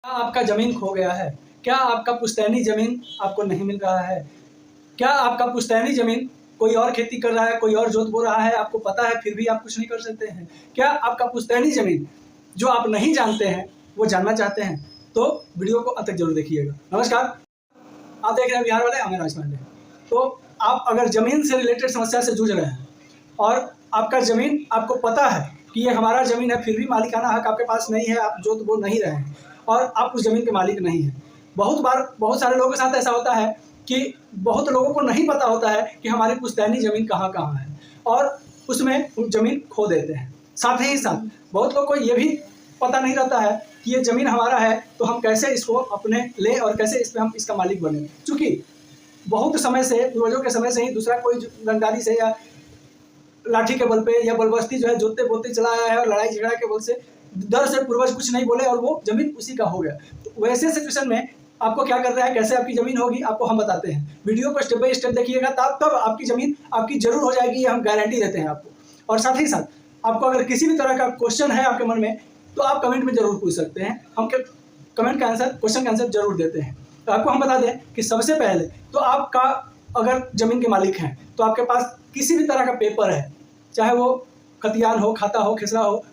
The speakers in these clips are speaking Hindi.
क्या आपका ज़मीन खो गया है? क्या आपका पुश्तैनी ज़मीन आपको नहीं मिल रहा है? क्या आपका पुश्तैनी ज़मीन कोई और खेती कर रहा है, कोई और जोत बो रहा है, आपको पता है फिर भी आप कुछ नहीं कर सकते हैं? क्या आपका पुश्तैनी ज़मीन जो आप नहीं जानते हैं, वो जानना चाहते हैं? तो वीडियो को अंत तक जरूर देखिएगा। नमस्कार, आप देख रहे हैं बिहार वाले, मैं राज पांडे। तो आप अगर ज़मीन से रिलेटेड समस्या से जूझ रहे हैं और आपका ज़मीन आपको पता है कि ये हमारा ज़मीन है, फिर भी मालिकाना हक आपके पास नहीं है, आप जोत बो नहीं रहे हैं और आप उस ज़मीन के मालिक नहीं हैं। बहुत बार बहुत सारे लोगों के साथ ऐसा होता है कि बहुत लोगों को नहीं पता होता है कि हमारी पुश्तैनी ज़मीन कहाँ है और उसमें ज़मीन खो देते हैं। साथ ही साथ बहुत लोगों को ये भी पता नहीं रहता है कि ये ज़मीन हमारा है तो हम कैसे इसको अपने लें और कैसे इस पर हम इसका मालिक बने। चूँकि बहुत समय से, पूर्वजों के समय से ही दूसरा कोई रंगदारी से या लाठी के बल पे या बलबस्ती जो है जोतते बोलते चला आया है और लड़ाई झगड़ा के बल से डर से पूर्वज कुछ नहीं बोले और वो ज़मीन उसी का हो गया। तो वैसे सिचुएशन में आपको क्या करना है, कैसे आपकी ज़मीन होगी, आपको हम बताते हैं। वीडियो को स्टेप बाय स्टेप देखिएगा, तब आपकी ज़मीन आपकी जरूर हो जाएगी, ये हम गारंटी देते हैं आपको। और साथ ही साथ आपको अगर किसी भी तरह का क्वेश्चन है आपके मन में तो आप कमेंट में ज़रूर पूछ सकते हैं, हम कमेंट का आंसर, क्वेश्चन का आंसर जरूर देते हैं। तो आपको हम बता दें कि सबसे पहले तो आपका अगर ज़मीन के मालिक हैं तो आपके पास किसी भी तरह का पेपर है, चाहे वो खतियान हो, खाता हो, खेसरा हो,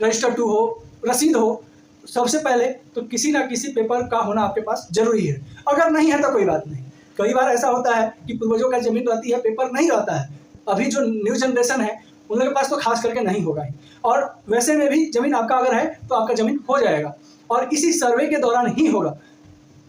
रजिस्टर 2 हो, रसीद हो, सबसे पहले तो किसी ना किसी पेपर का होना आपके पास जरूरी है। अगर नहीं है तो कोई बात नहीं। कई बार ऐसा होता है कि पूर्वजों का ज़मीन रहती है, पेपर नहीं रहता है। अभी जो न्यू जनरेशन है उनके पास तो खास करके नहीं होगा ही। और वैसे में भी ज़मीन आपका अगर है तो आपका ज़मीन हो जाएगा और इसी सर्वे के दौरान ही होगा।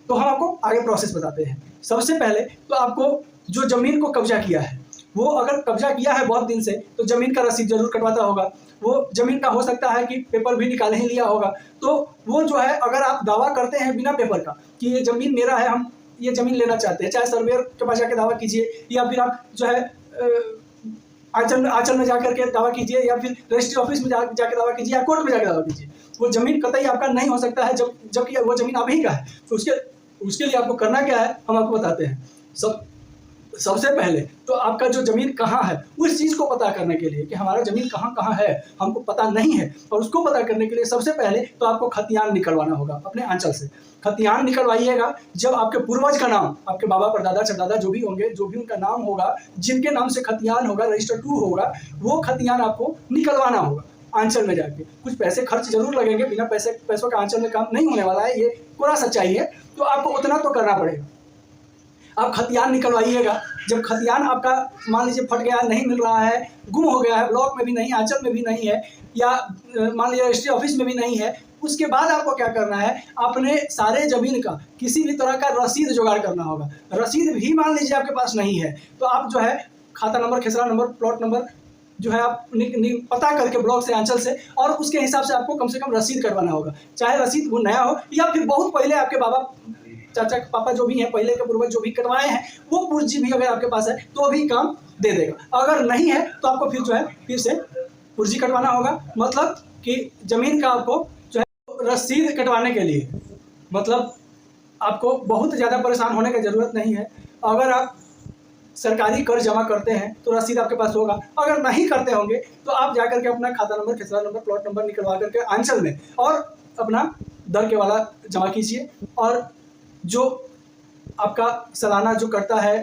तो हम आपको आगे प्रोसेस बताते हैं। सबसे पहले तो आपको जो ज़मीन को कब्जा किया है, वो अगर कब्जा किया है बहुत दिन से तो ज़मीन का रसीद जरूर कटवाता होगा। वो ज़मीन का हो सकता है कि पेपर भी निकाल ही लिया होगा। तो वो जो है, अगर आप दावा करते हैं बिना पेपर का कि ये ज़मीन मेरा है, हम ये ज़मीन लेना चाहते हैं, चाहे सर्वेयर के पास जाके दावा कीजिए या फिर आप जो है आंचल में जाकर के दावा कीजिए या फिर रजिस्ट्री ऑफिस में जाके दावा कीजिए या कोर्ट में जाके दावा कीजिए। वो ज़मीन कतई आपका नहीं हो सकता है जबकि वो ज़मीन आप ही का है। तो उसके लिए आपको करना क्या है, हम आपको बताते हैं। सबसे पहले तो आपका जो ज़मीन कहाँ है, उस चीज़ को पता करने के लिए कि हमारा ज़मीन कहाँ है हमको पता नहीं है, और उसको पता करने के लिए सबसे पहले तो आपको खतियान निकलवाना होगा अपने आंचल से। खतियान निकलवाइएगा जब आपके पूर्वज का नाम, आपके बाबा परदादा चरदादा जो भी होंगे, जो भी उनका नाम होगा, जिनके नाम से खतियान होगा, रजिस्टर 2 होगा, वो खतियान आपको निकलवाना होगा आंचल में जाके। कुछ पैसे खर्च जरूर लगेंगे, बिना पैसों का आंचल में काम नहीं होने वाला है, ये पूरा सच्चाई है। तो आपको उतना तो करना पड़ेगा। आप खतियान निकलवाइएगा। जब खतियान आपका मान लीजिए फट गया, नहीं मिल रहा है, गुम हो गया है, ब्लॉक में भी नहीं, आंचल में भी नहीं है, या मान लीजिए रजिस्ट्री ऑफिस में भी नहीं है, उसके बाद आपको क्या करना है, अपने सारे ज़मीन का किसी भी तरह का रसीद जुगाड़ करना होगा। रसीद भी मान लीजिए आपके पास नहीं है तो आप जो है खाता नंबर, खेसरा नंबर, प्लॉट नंबर जो है आप पता करके ब्लॉक से, आंचल से, और उसके हिसाब से आपको कम से कम रसीद करवाना होगा। चाहे रसीद वो नया हो या फिर बहुत पहले आपके बाबा चाचा पापा जो भी हैं, पहले के पूर्वज जो भी कटवाए हैं, वो पुर्जी भी अगर आपके पास है तो भी काम दे देगा। अगर नहीं है तो आपको फिर जो है फिर से पुर्जी कटवाना होगा। मतलब कि ज़मीन का आपको जो है रसीद कटवाने के लिए, मतलब आपको बहुत ज़्यादा परेशान होने की ज़रूरत नहीं है। अगर आप सरकारी कर जमा करते हैं तो रसीद आपके पास होगा। अगर नहीं करते होंगे तो आप जाकर के अपना खाता नंबर, खेसरा नंबर, प्लॉट नंबर निकलवा करके आंचल में और अपना दर के वाला जमा कीजिए। और जो आपका सालाना जो कटता है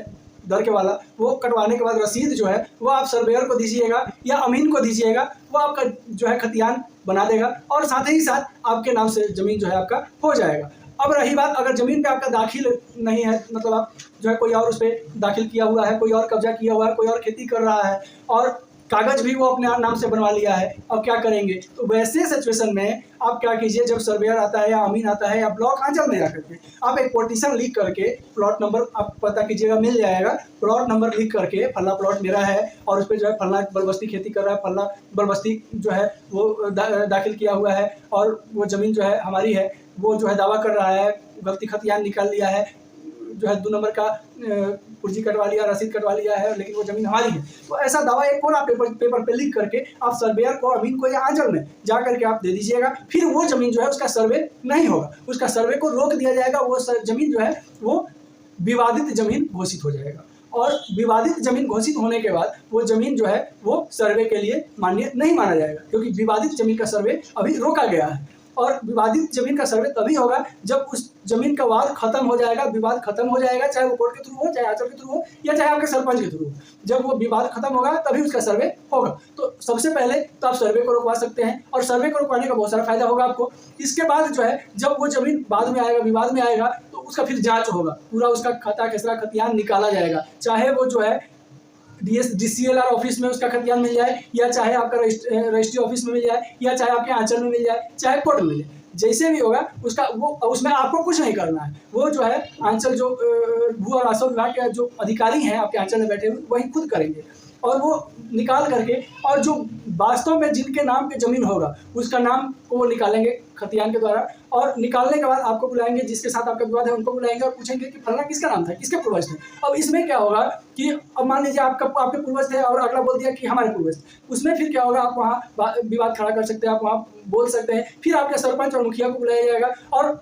दर के वाला, वो कटवाने के बाद रसीद जो है वो आप सर्वेयर को दीजिएगा या अमीन को दीजिएगा, वो आपका जो है खतियान बना देगा और साथ ही साथ आपके नाम से ज़मीन जो है आपका हो जाएगा। अब रही बात, अगर ज़मीन पे आपका दाखिल नहीं है, मतलब आप जो है कोई और उस पर दाखिल किया हुआ है, कोई और कब्जा किया हुआ है, कोई और खेती कर रहा है और कागज़ भी वो अपने नाम से बनवा लिया है, अब क्या करेंगे? तो वैसे सिचुएशन में आप क्या कीजिए, जब सर्वेयर आता है या अमीन आता है या ब्लॉक आंचल में जाकर के आप एक पोर्टिशन लिख करके, प्लॉट नंबर आप पता कीजिएगा, मिल जाएगा, प्लॉट नंबर लिख करके फला प्लॉट मेरा है और उस पर जो है फलना बलबस्ती खेती कर रहा है, फलना बलबस्ती जो है वो दाखिल किया हुआ है और वो ज़मीन जो है हमारी है, वो जो है दावा कर रहा है, गलती खतियान निकाल लिया है, जो है 2 नंबर का पुर्जी कटवा लिया, रसीद कटवा लिया है, लेकिन वो ज़मीन हमारी है। तो ऐसा दावा एक पूरा पेपर पे लिख करके आप सर्वेयर को, अमीन को या आंचल में जा करके आप दे दीजिएगा। फिर वो ज़मीन जो है उसका सर्वे नहीं होगा, उसका सर्वे को रोक दिया जाएगा। वो ज़मीन जो है वो विवादित ज़मीन घोषित हो जाएगा और विवादित ज़मीन घोषित होने के बाद वो ज़मीन जो है वो सर्वे के लिए मान्य नहीं माना जाएगा, क्योंकि विवादित ज़मीन का सर्वे अभी रोका गया है। और विवादित जमीन का सर्वे तभी होगा जब उस जमीन का वाद खत्म हो जाएगा, विवाद खत्म हो जाएगा, चाहे वो कोर्ट के थ्रू हो, चाहे आंचल के थ्रू हो, या चाहे आपके सरपंच के थ्रू हो। जब वो विवाद खत्म होगा तभी उसका सर्वे होगा। तो सबसे पहले तो आप सर्वे को रुकवा सकते हैं, और सर्वे को रुकवाने का बहुत सारा फायदा होगा आपको। इसके बाद जो है जब वो जमीन बाद में आएगा, विवाद में आएगा, तो उसका फिर जांच होगा, पूरा उसका खाता खेसरा खतियान निकाला जाएगा, चाहे वो जो है DCLR ऑफिस में उसका खतियान मिल जाए, या चाहे आपका रजिस्ट्री ऑफिस में मिल जाए, या चाहे आपके आंचल में मिल जाए, चाहे कोर्ट में मिल जाए, जैसे भी होगा उसका वो, उसमें आपको कुछ नहीं करना है। वो जो है आंचल जो भू और राजस्व विभाग के जो अधिकारी हैं आपके आंचल में बैठे हुए, वही खुद करेंगे, और वो निकाल करके, और जो वास्तव में जिनके नाम पे जमीन होगा उसका नाम को वो निकालेंगे खतियान के द्वारा, और निकालने के बाद आपको बुलाएंगे, जिसके साथ आपका विवाद है उनको बुलाएंगे और पूछेंगे कि फलना किसका नाम था, किसके पूर्वज थे। अब इसमें क्या होगा कि अब मान लीजिए आपके पूर्वज थे और अगला बोल दिया कि हमारे पूर्वज थे, उसमें फिर क्या होगा, आप वहाँ विवाद खड़ा कर सकते हैं, आप वहाँ बोल सकते हैं। फिर आपके सरपंच और मुखिया को बुलाया जाएगा, और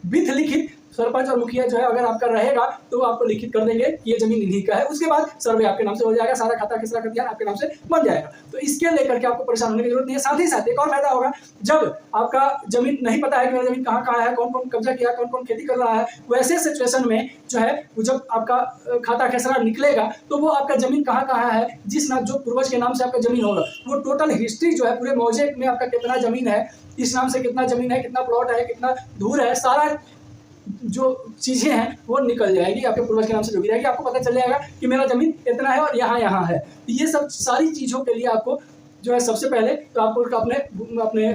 विथ लिखित सरपंच और मुखिया जो है अगर आपका रहेगा तो वो आपको लिखित कर देंगे कि ये जमीन इन्हीं का है। उसके बाद सर्वे आपके नाम से हो जाएगा, सारा खाता खेसरा खतियान आपके नाम से बन जाएगा। तो इसके लेकर के आपको परेशान होने की जरूरत नहीं है। साथ ही साथ एक और फायदा होगा, जब आपका जमीन नहीं पता है कि मेरा जमीन कहाँ कहाँ है, कौन कौन कब्जा किया, कौन कौन खेती कर रहा है, वैसे सिचुएशन में जो है जब आपका खाता खेसरा निकलेगा तो वो आपका जमीन कहाँ कहाँ है, जिस नाम जो पूर्वज के नाम से आपका जमीन होगा, वो टोटल हिस्ट्री जो है पूरे मौजे में आपका कितना जमीन है, इस नाम से कितना जमीन है, कितना प्लॉट है, कितना दूर है, सारा जो चीज़ें हैं वो निकल जाएगी, आपके पूर्वज के नाम से जो भी रहेगी, आपको पता चल जाएगा कि मेरा जमीन इतना है और यहाँ यहाँ है। तो ये सब सारी चीज़ों के लिए आपको जो है सबसे पहले तो आपको अपने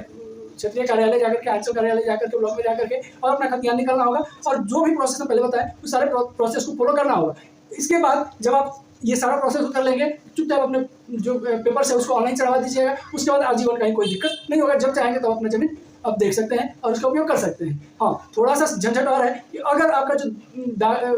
क्षेत्रीय कार्यालय जाकर के, अंचल कार्यालय जाकर के, ब्लॉक में जाकर के और अपना खतियान निकालना होगा, और जो भी प्रोसेस मैं पहले बताया उस सारे प्रोसेस को फॉलो करना होगा। इसके बाद जब आप ये सारा प्रोसेस कर लेंगे, चुपचाप अपने जो पेपर्स है उसको ऑनलाइन चढ़वा दीजिएगा। उसके बाद आजीवन कहीं कोई दिक्कत नहीं होगा, जब चाहेंगे तब अपना जमीन आप देख सकते हैं और उसका उपयोग कर सकते हैं। हाँ, थोड़ा सा झंझट और है कि अगर आपका जो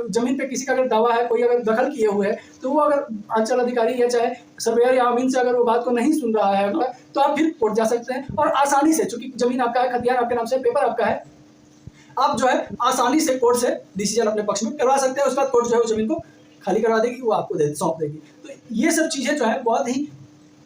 जमीन पे किसी का अगर दावा है, कोई अगर दखल किए हुए है, तो वो अगर अंचल अधिकारी या चाहे सर्वेयर या अमीन से अगर वो बात को नहीं सुन रहा है अगला, तो आप फिर कोर्ट जा सकते हैं, और आसानी से, चूंकि जमीन आपका है, खतियान आपके नाम से, पेपर आपका है, आप जो है आसानी से कोर्ट से डिसीजन अपने पक्ष में करवा सकते हैं। उसके बाद कोर्ट जो है उस जमीन को खाली करवा देगी, वो आपको सौंप देगी। तो ये सब चीज़ें जो है बहुत ही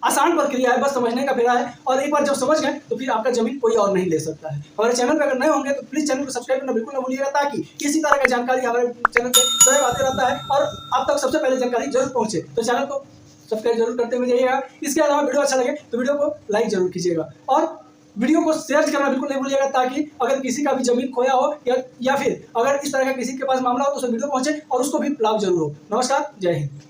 आसान प्रक्रिया है, बस समझने का फेरा है, और एक बार जब समझ गए तो फिर आपका जमीन कोई और नहीं ले सकता है। हमारे चैनल पर अगर नए होंगे तो प्लीज़ चैनल को सब्सक्राइब करना बिल्कुल ना भूलिएगा, ताकि इसी तरह का जानकारी हमारे चैनल पर सदैव आते रहता है और आप तक सबसे पहले जानकारी जरूर पहुँचे। तो चैनल को सब्सक्राइब जरूर करते हुए जाइएगा। इसके अलावा वीडियो अच्छा लगे तो वीडियो को लाइक जरूर कीजिएगा, और वीडियो को शेयर करना बिल्कुल नहीं भूलिएगा, ताकि अगर किसी का भी जमीन खोया हो या फिर अगर इस तरह का किसी के पास मामला हो तो उसे वीडियो पहुंचे और उसको भी लाभ जरूर हो। नमस्कार, जय हिंद।